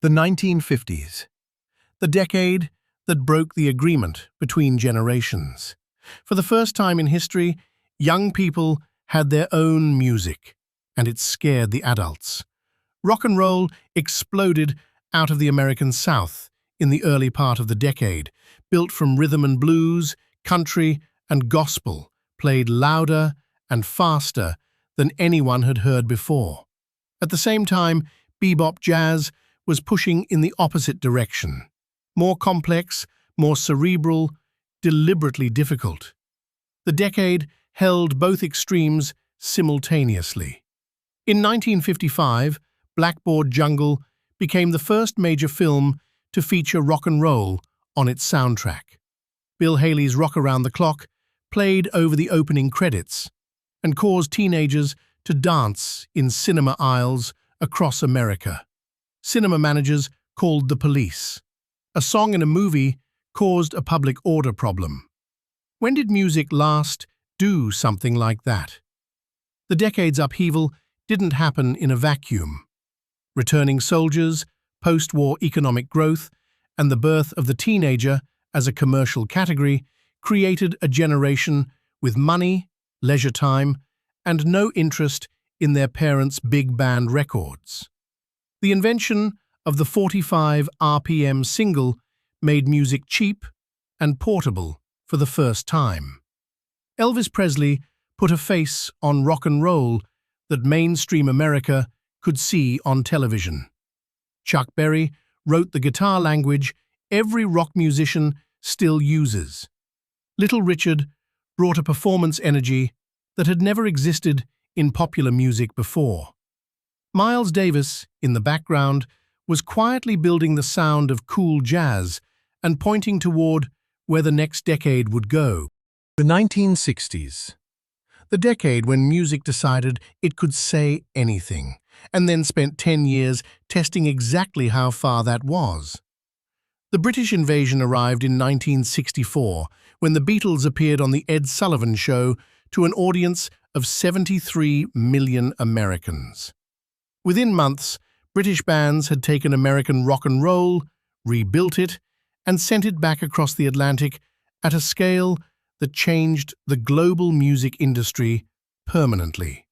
The 1950s, the decade that broke the agreement between generations. For the first time in history, young people had their own music, and it scared the adults. Rock and roll exploded out of the American South in the early part of the decade, built from rhythm and blues, country, and gospel, played louder and faster than anyone had heard before. At the same time, bebop jazz was pushing in the opposite direction. More complex, more cerebral, deliberately difficult. The decade held both extremes simultaneously. In 1955, Blackboard Jungle became the first major film to feature rock and roll on its soundtrack. Bill Haley's Rock Around the Clock played over the opening credits and caused teenagers to dance in cinema aisles across America. Cinema managers called the police. A song in a movie caused a public order problem. When did music last do something like that? The decade's upheaval didn't happen in a vacuum. Returning soldiers, post-war economic growth, and the birth of the teenager as a commercial category created a generation with money, leisure time, and no interest in their parents' big band records. The invention of the 45 RPM single made music cheap and portable for the first time. Elvis Presley put a face on rock and roll that mainstream America could see on television. Chuck Berry wrote the guitar language every rock musician still uses. Little Richard brought a performance energy that had never existed in popular music before. Miles Davis, in the background, was quietly building the sound of cool jazz and pointing toward where the next decade would go. The 1960s. The decade when music decided it could say anything, and then spent 10 years testing exactly how far that was. The British invasion arrived in 1964, when the Beatles appeared on The Ed Sullivan Show to an audience of 73 million Americans. Within months, British bands had taken American rock and roll, rebuilt it, and sent it back across the Atlantic at a scale that changed the global music industry permanently.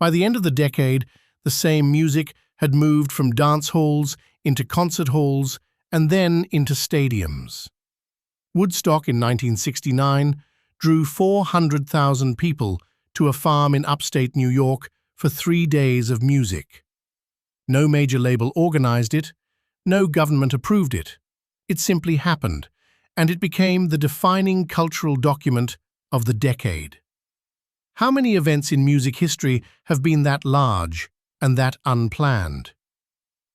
By the end of the decade, the same music had moved from dance halls into concert halls and then into stadiums. Woodstock in 1969 drew 400,000 people to a farm in upstate New York for 3 days of music. No major label organized it, no government approved it. It simply happened, and it became the defining cultural document of the decade. How many events in music history have been that large and that unplanned?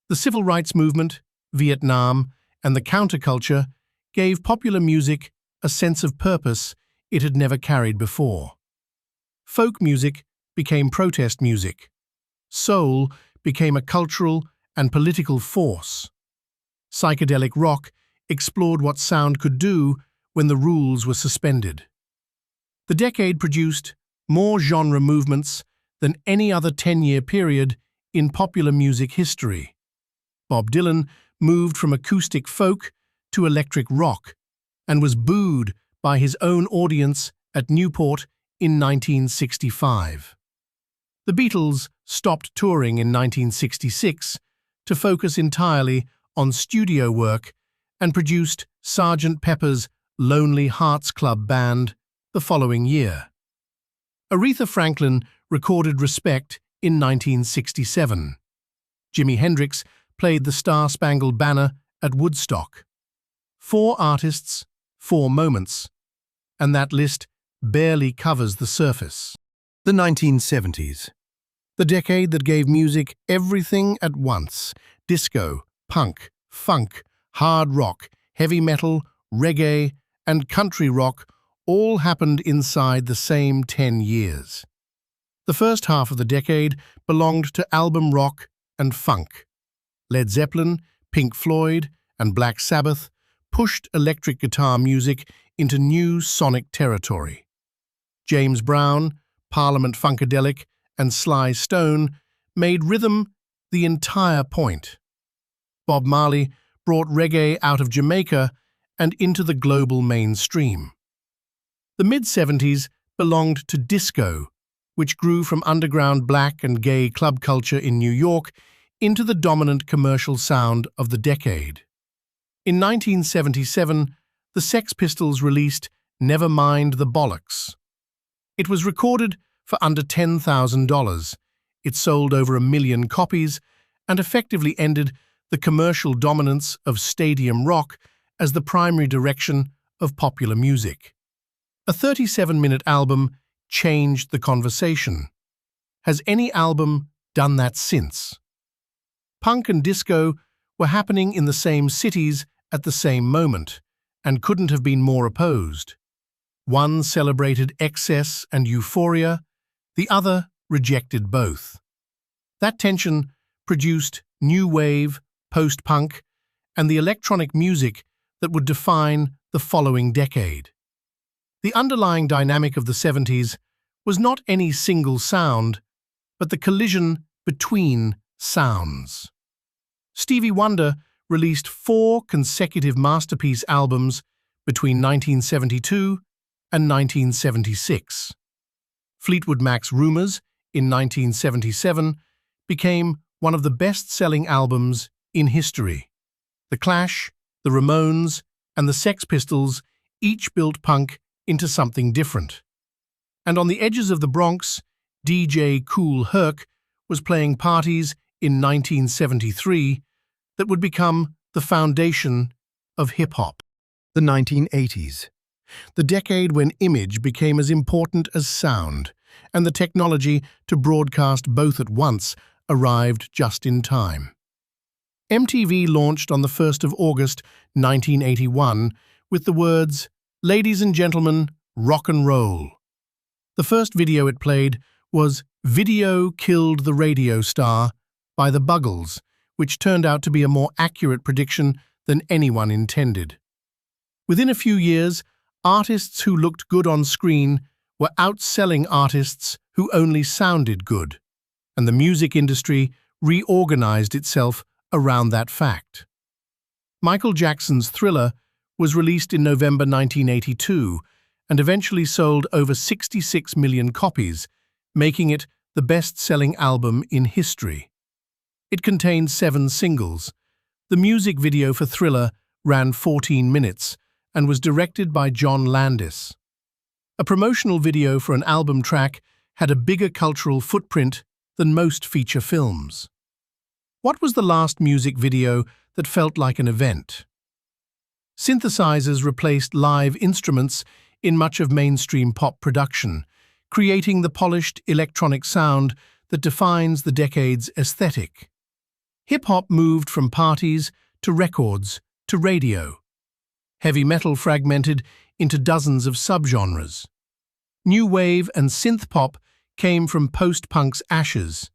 The civil rights movement, Vietnam, and the counterculture gave popular music a sense of purpose it had never carried before. Folk music became protest music. Soul became a cultural and political force. Psychedelic rock explored what sound could do when the rules were suspended. The decade produced more genre movements than any other 10-year period in popular music history. Bob Dylan moved from acoustic folk to electric rock and was booed by his own audience at Newport in 1965. The Beatles stopped touring in 1966 to focus entirely on studio work and produced Sgt. Pepper's Lonely Hearts Club Band the following year. Aretha Franklin recorded Respect in 1967. Jimi Hendrix played the Star-Spangled Banner at Woodstock. 4 artists, 4 moments, and that list barely covers the surface. The 1970s. The decade that gave music everything at once: disco, punk, funk, hard rock, heavy metal, reggae, and country rock all happened inside the same 10 years. The first half of the decade belonged to album rock and funk. Led Zeppelin, Pink Floyd, and Black Sabbath pushed electric guitar music into new sonic territory. James Brown, Parliament Funkadelic, and Sly Stone made rhythm the entire point. Bob Marley brought reggae out of Jamaica and into the global mainstream. The mid-70s belonged to disco, which grew from underground black and gay club culture in New York into the dominant commercial sound of the decade. In 1977, the Sex Pistols released Never Mind the Bollocks. It was recorded for under $10,000. It sold over 1 million copies and effectively ended the commercial dominance of stadium rock as the primary direction of popular music. A 37-minute album changed the conversation. Has any album done that since? Punk and disco were happening in the same cities at the same moment and couldn't have been more opposed. One celebrated excess and euphoria, the other rejected both. That tension produced new wave, post-punk, and the electronic music that would define the following decade. The underlying dynamic of the 70s was not any single sound, but the collision between sounds. Stevie Wonder released 4 consecutive masterpiece albums between 1972 and 1976. Fleetwood Mac's Rumours in 1977 became one of the best-selling albums in history. The Clash, the Ramones, and the Sex Pistols each built punk into something different. And on the edges of the Bronx, DJ Kool Herc was playing parties in 1973 that would become the foundation of hip-hop. The 1980s. The decade when image became as important as sound, and the technology to broadcast both at once arrived just in time. MTV launched on the 1st of August 1981 with the words, "Ladies and gentlemen, rock and roll." The first video it played was "Video Killed the Radio Star" by the Buggles, which turned out to be a more accurate prediction than anyone intended. Within a few years, artists who looked good on screen were outselling artists who only sounded good, and the music industry reorganized itself around that fact. Michael Jackson's Thriller was released in November 1982 and eventually sold over 66 million copies, making it the best-selling album in history. It contained 7 singles. The music video for Thriller ran 14 minutes and was directed by John Landis. A promotional video for an album track had a bigger cultural footprint than most feature films. What was the last music video that felt like an event? Synthesizers replaced live instruments in much of mainstream pop production, creating the polished electronic sound that defines the decade's aesthetic. Hip-hop moved from parties to records to radio. Heavy metal fragmented into dozens of subgenres. New wave and synth pop came from post-punk's ashes.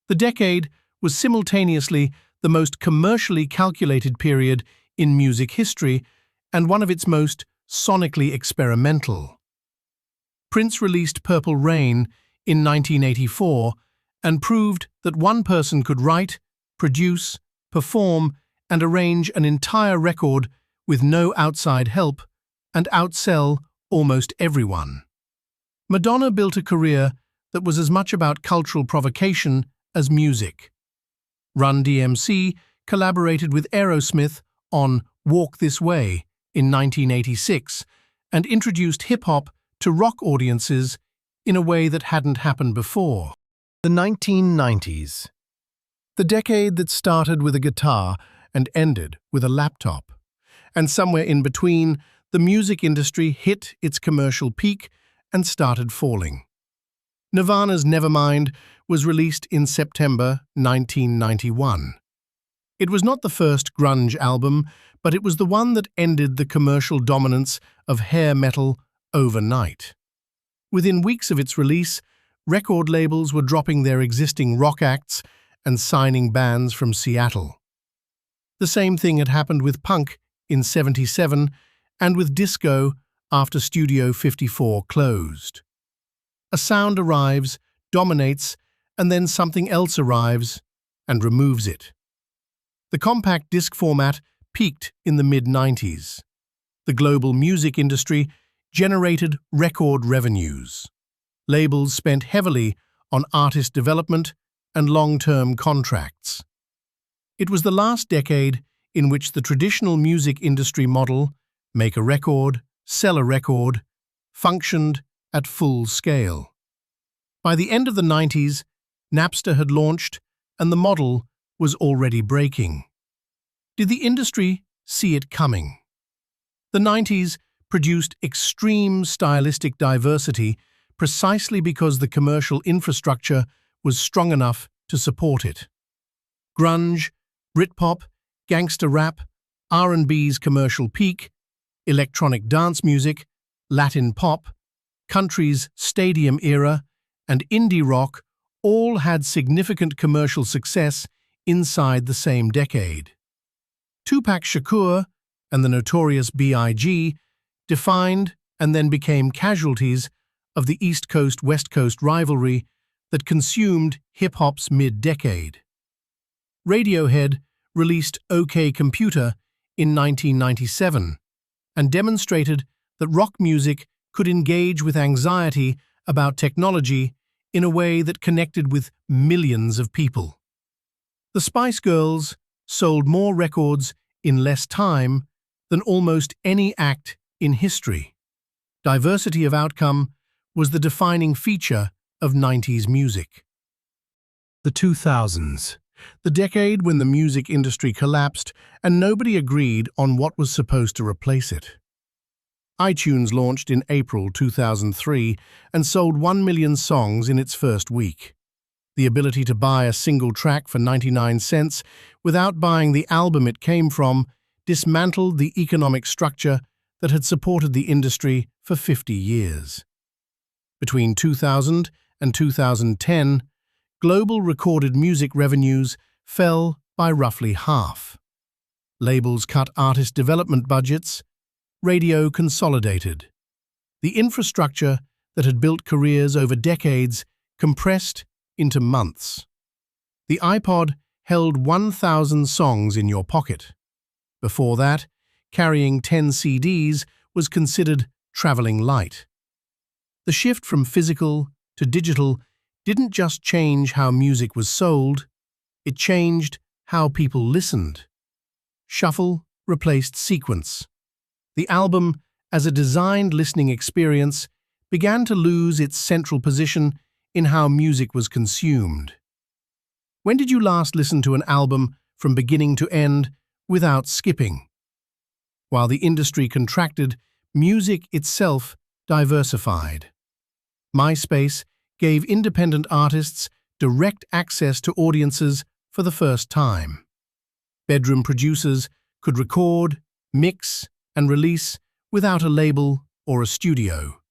The decade was simultaneously the most commercially calculated period in music history and one of its most sonically experimental. Prince released Purple Rain in 1984 and proved that one person could write, produce, perform, and arrange an entire record with no outside help and outsell almost everyone. Madonna built a career that was as much about cultural provocation as music. Run DMC collaborated with Aerosmith on Walk This Way in 1986 and introduced hip-hop to rock audiences in a way that hadn't happened before. The 1990s. The decade that started with a guitar and ended with a laptop. And somewhere in between, the music industry hit its commercial peak and started falling. Nirvana's Nevermind was released in September 1991. It was not the first grunge album, but it was the one that ended the commercial dominance of hair metal overnight. Within weeks of its release, record labels were dropping their existing rock acts and signing bands from Seattle. The same thing had happened with punk in '77 and with disco after Studio 54 closed. A sound arrives, dominates, and then something else arrives and removes it. The compact disc format peaked in the mid-90s. The global music industry generated record revenues. Labels spent heavily on artist development and long-term contracts. It was the last decade in which the traditional music industry model, make a record, sell a record, functioned at full scale. By the end of the 90s, Napster had launched and the model was already breaking. Did the industry see it coming? The 90s produced extreme stylistic diversity precisely because the commercial infrastructure was strong enough to support it. Grunge, Britpop, gangster rap, R&B's commercial peak, electronic dance music, Latin pop, country's stadium era, and indie rock all had significant commercial success inside the same decade. Tupac Shakur and the Notorious B.I.G. defined and then became casualties of the East Coast-West Coast rivalry that consumed hip-hop's mid-decade. Radiohead released OK Computer in 1997 and demonstrated that rock music could engage with anxiety about technology in a way that connected with millions of people. The Spice Girls sold more records in less time than almost any act in history. Diversity of outcome was the defining feature of 90s music. The 2000s, the decade when the music industry collapsed and nobody agreed on what was supposed to replace it. iTunes launched in April 2003 and sold 1 million songs in its first week. The ability to buy a single track for 99 cents without buying the album it came from dismantled the economic structure that had supported the industry for 50 years. Between 2000 and 2010, global recorded music revenues fell by roughly half. Labels cut artist development budgets, radio consolidated. The infrastructure that had built careers over decades compressed into months. The iPod held 1,000 songs in your pocket. Before that, carrying 10 CDs was considered traveling light. The shift from physical to digital didn't just change how music was sold, it changed how people listened. Shuffle replaced sequence. The album, as a designed listening experience, began to lose its central position in how music was consumed. When did you last listen to an album from beginning to end without skipping? While the industry contracted, music itself diversified. MySpace gave independent artists direct access to audiences for the first time. Bedroom producers could record, mix, and release without a label or a studio.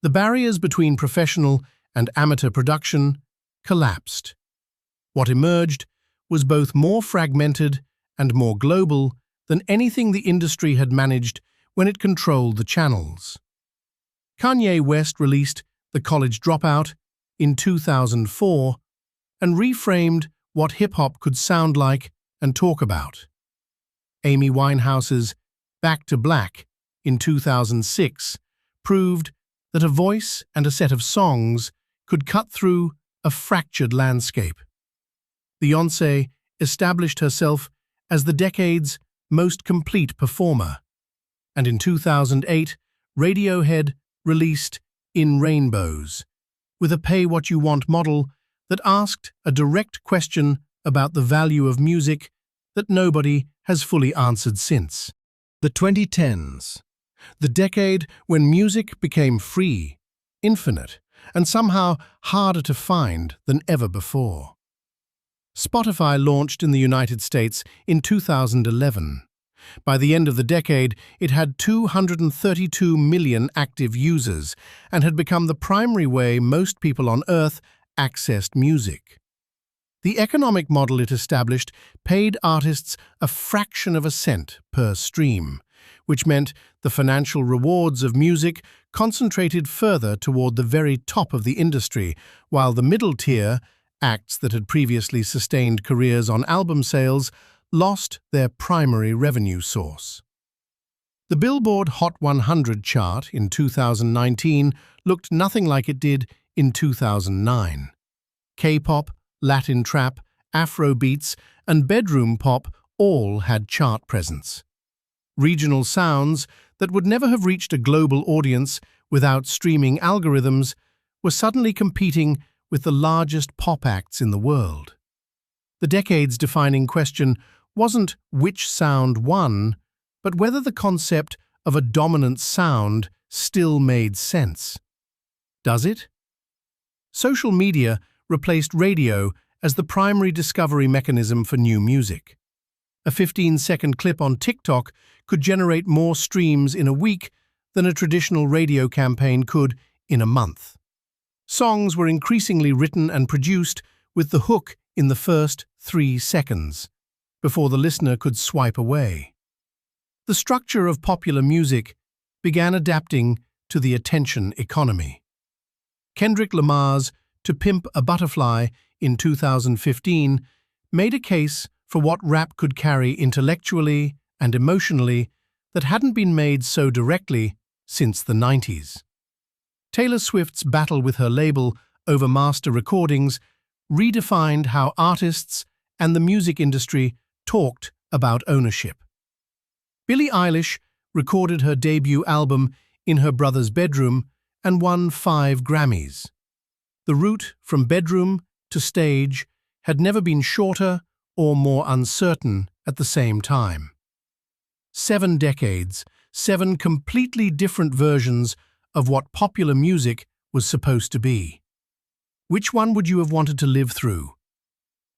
The barriers between professional and amateur production collapsed. What emerged was both more fragmented and more global than anything the industry had managed when it controlled the channels. Kanye West released The College Dropout in 2004 and reframed what hip-hop could sound like and talk about. Amy Winehouse's Back to Black in 2006 proved that a voice and a set of songs could cut through a fractured landscape. Beyoncé established herself as the decade's most complete performer, and in 2008, Radiohead released In Rainbows, with a pay-what-you-want model that asked a direct question about the value of music that nobody has fully answered since. The 2010s, the decade when music became free, infinite, and somehow harder to find than ever before. Spotify launched in the United States in 2011. By the end of the decade, it had 232 million active users and had become the primary way most people on Earth accessed music. The economic model it established paid artists a fraction of a cent per stream, which meant the financial rewards of music concentrated further toward the very top of the industry, while the middle tier, acts that had previously sustained careers on album sales, lost their primary revenue source. The Billboard Hot 100 chart in 2019 looked nothing like it did in 2009. K-pop, Latin trap, Afro beats, and bedroom pop all had chart presence. Regional sounds that would never have reached a global audience without streaming algorithms were suddenly competing with the largest pop acts in the world. The decade's-defining question wasn't which sound won, but whether the concept of a dominant sound still made sense. Does it? Social media replaced radio as the primary discovery mechanism for new music. A 15-second clip on TikTok could generate more streams in a week than a traditional radio campaign could in a month. Songs were increasingly written and produced with the hook in the first 3 seconds, before the listener could swipe away. The structure of popular music began adapting to the attention economy. Kendrick Lamar's To Pimp a Butterfly in 2015 made a case for what rap could carry intellectually and emotionally that hadn't been made so directly since the 90s. Taylor Swift's battle with her label over master recordings redefined how artists and the music industry talked about ownership. Billie Eilish recorded her debut album in her brother's bedroom and won 5 Grammys. The route from bedroom to stage had never been shorter or more uncertain at the same time. 7 decades, 7 completely different versions of what popular music was supposed to be. Which one would you have wanted to live through?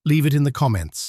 Leave it in the comments.